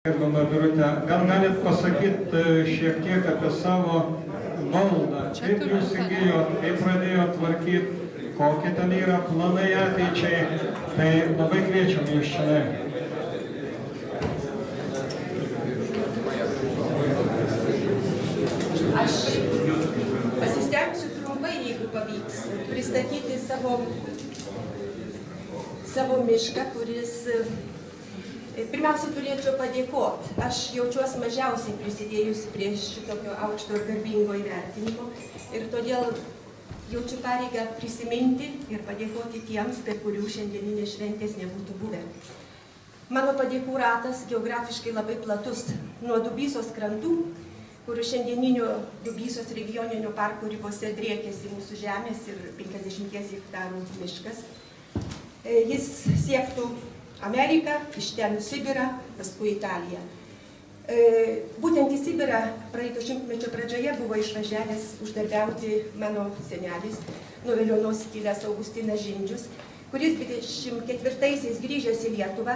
Gerbiama Birute, gal galit pasakyti šiek tiek apie savo valdą, kaip jūs įgijot, kaip pradėjot tvarkyti, kokie ten yra planai ateičiai, tai labai kviečiam jūs čia. Aš pasistengsiu trumpai, jeigu pavyks, pristatyti savo mišką, kuris pirmiausia turėčiau padėkoti. Aš jaučiuosi mažiausiai prisidėjusi prie šitokio aukšto ir garbingo įvertinimo ir todėl jaučiu pareigą prisiminti ir padėkoti tiems, be kurių šiandieninės šventės nebūtų buvę. Mano padėkų ratas geografiškai labai platus. Nuo Dubysos krantų, kur šiandieninio Dubysos regioninio parko ribose driekėsi mūsų žemės ir 50 hektarų miškas. Jis siektų Ameriką, iš ten Sibirą, paskui Italiją. Būtent į Sibirą praeito šimtmečio pradžioje buvo išvažiavęs uždarbiauti mano senelis, nuo Veliuonos kilęs Augustinas Žindžius, kuris 24-aisiais grįžęs į Lietuvą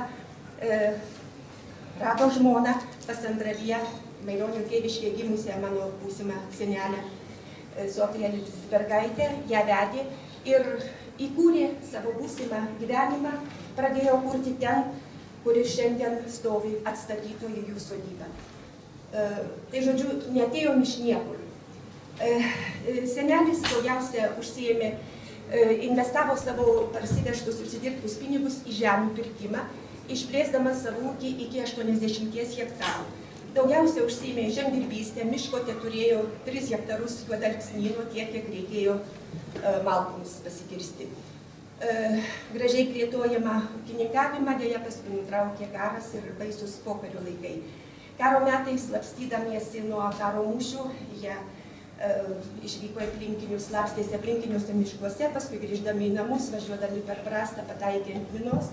rado žmoną pas Andraviją, Maironio tėviškėje gimusią mano būsimą senelę Sofiją Liutisbergaitę, ją vedė ir įkūrė savo būsimą gyvenimą, pradėjo kurti ten, kuris šiandien stovi atstatytoje jų sodybą. Tai žodžiu, neatėjom iš niekur. Senelis daugiausia užsiėmė, investavo savo parsivežtus užsidirbtus pinigus į žemių pirkimą, išplėsdamas savo ūkį iki 80 hektarų. Daugiausia užsiėmė žemdirbystę, miško turėjo 3 hektarus juodalksnyno, tiek, kiek reikėjo malkoms pasikirsti. Gražiai plėtojama ūkininkavimą, dėja paskui nutraukė karas ir baisus pokario laikai. Karo metais, slapstydamiesi nuo karo mūšių, jie išvyko aplinkinius, slapstėsi aplinkiniuose miškuose, paskui grįždami į namus, važiuodami per prastą, pataikė ant minos.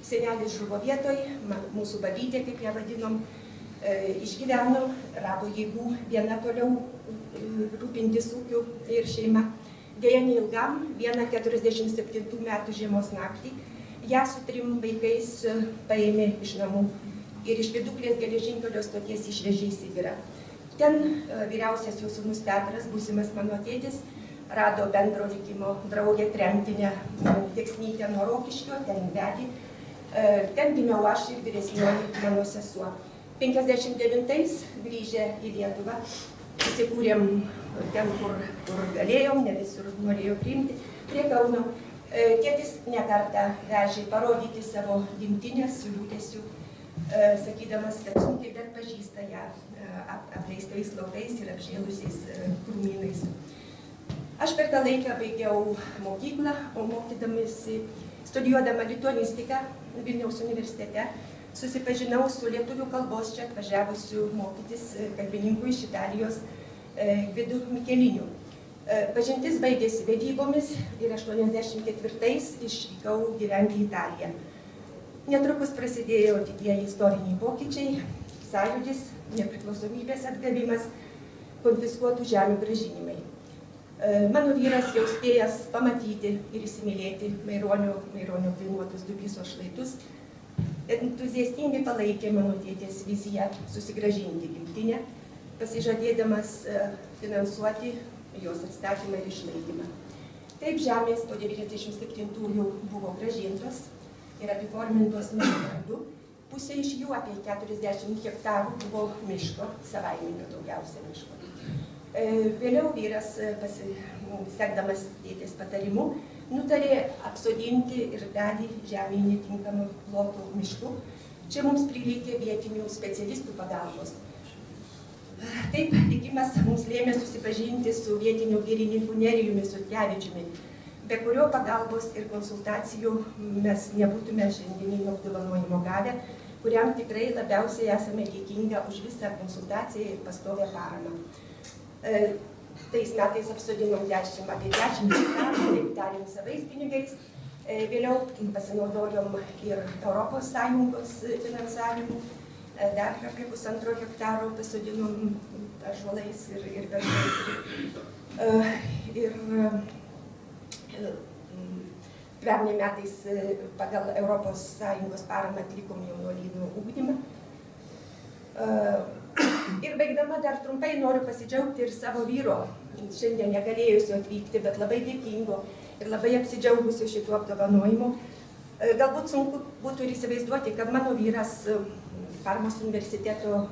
Senelis žuvo vietoj, mūsų babytė, kaip ją vadinom, išgyveno, rado jėgų viena toliau rūpintis ūkiu ir šeima. Dėja neilgam, vieną 47 metų žiemos naktį, ją su 3 vaikais paėmė iš namų ir iš Viduklės geležinkelio stoties išvežė į Sibirą. Ten vyriausias jo sūnus Petras, būsimas mano tėtis, rado bendro likimo draugę tremtinę Deksnytę nuo Rokiškio, ten vedė. Ten gimiau aš ir vyresnioji mano sesuo. 59-ais grįžę į Lietuvą, įsikūrėm ten, kur galėjom, ne visur norėjo priimti, prie Kauno. Tėtis nekartą vežė parodyti savo gimtinę su liūdesiu, sakydamas, kad sunkiai bet pažįsta ją apleistais lautais ir apžėlusiais krūmynais. Aš per tą laiką baigiau mokyklą, o mokydamasi, studijuodama lituanistiką Vilniaus universitete, susipažinau su lietuvių kalbos čia atvažiavusiu mokytis kalbininkų iš Italijos Gvidu Mikeliniu. Pažintis baigėsi vedybomis ir 84-ais išvykau gyventi į Italiją. Netrukus prasidėjo didieji istoriniai pokyčiai, sąjūdis, nepriklausomybės atgavimas, konfiskuotų žemių grąžinimai. Mano vyras jau spėjęs pamatyti ir įsimylėti Maironio dainuotus Dubysos šlaitus, entuziastingai palaikė mano tėtės viziją susigrąžinti gimtinę, pasižadėdamas finansuoti jos atstatymą ir išlaikymą. Taip žemės po 97-ųjų buvo grąžintos ir apiformintos mano vardu. Pusė iš jų, apie 40 hektarų, buvo miško, savaiminio daugiausia miško. Vėliau vyras, sekdamas tėtės patarimu, nutarė apsodinti ir dalį žemėje netinkamų plotų miškų. Čia mums prireikė vietinių specialistų pagalbos. Taip, likimas mums lėmė susipažinti su vietiniu girininku Nerijumi Sutkevičiumi, be kurio pagalbos ir konsultacijų mes nebūtume šiandieninio apdovanojimo gavę, kuriam tikrai labiausiai esame dėkinga už visą konsultaciją ir pastovią paramą. Tais metais apsodinom apie 10 hektarų, taip darėm savais pinigais. Vėliau pasinaudojom ir Europos Sąjungos finansavimu. Dar apie 1,5 hektaro pasodinom ąžuolais ir beržais. Ir pernai metais pagal Europos Sąjungos paramą atlikom jaunuolynų ugdymą. Ir baigdama dar trumpai noriu pasidžiaugti ir savo vyro, šiandien negalėjusio atvykti, bet labai dėkingo ir labai apsidžiaugusio šituo apdovanojimu. Galbūt sunku būtų ir įsivaizduoti, kad mano vyras, Parmos universiteto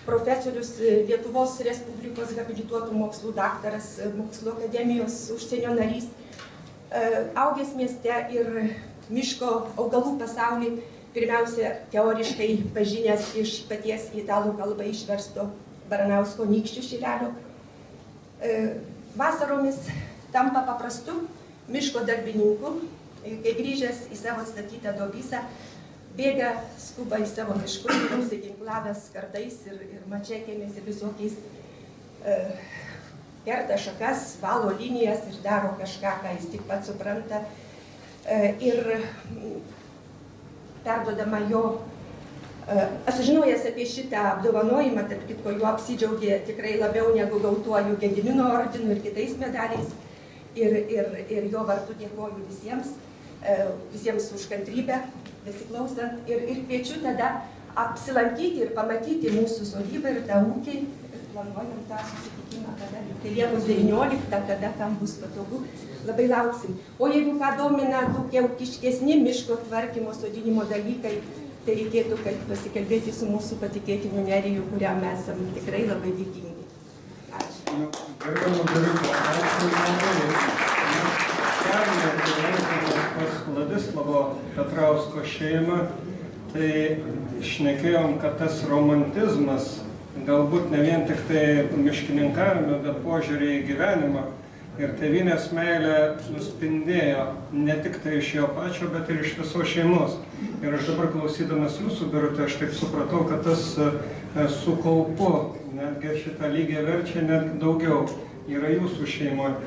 profesorius, Lietuvos Respublikos habilituotų mokslų daktaras, Mokslo akademijos užsienio narys, augęs mieste ir miško augalų pasaulį, pirmiausia, teoriškai pažinęs iš paties italų kalbą išversto Baranausko Nykščių šilelio. Vasaromis tampa paprastu miško darbininku, kai grįžęs į savo statytą dobysą, bėga, skuba į savo miškus, apsiginklavęs kardais ir mačetėmis ir visokiais, kerta šakas, valo linijas ir daro kažką, ką jis tik pats supranta. Ir perduodama jo, sužinojęs apie šitą apdovanojimą, tarp kitko juo apsidžiaugė tikrai labiau negu gautuoju Gedimino ordinu ir kitais medaliais. Ir jo vardu dėkoju visiems už kantrybę, besiklausant. Ir kviečiu tada apsilankyti ir pamatyti mūsų sodybą ir tą ūkį. Planuojam tą susitikimą, kada tai Liepos 19, kada kam bus patogu. Labai lauksim. O jeigu ką domina tokie ūkiškesni miško tvarkymo, sodinimo dalykai, tai reikėtų pasikalbėti su mūsų patikėtiniu Neriju, kuriam mes esame tikrai labai dėkingi. Ačiū. Gerbiamas Dariuko, ačiū labai. Mes pas Vladislavo Petrausko šeimą, tai šnekėjom, kad tas romantizmas, galbūt ne vien tik tai miškininkavime, bet požiūrį į gyvenimą ir tėvynės meilę nuspindėjo ne tik tai iš jo pačio, bet ir iš visos šeimos. Ir aš dabar klausydamas jūsų, Birute, aš taip supratau, kad tas su kaupu netgi šitą lygį verčia net daugiau yra jūsų šeimoje.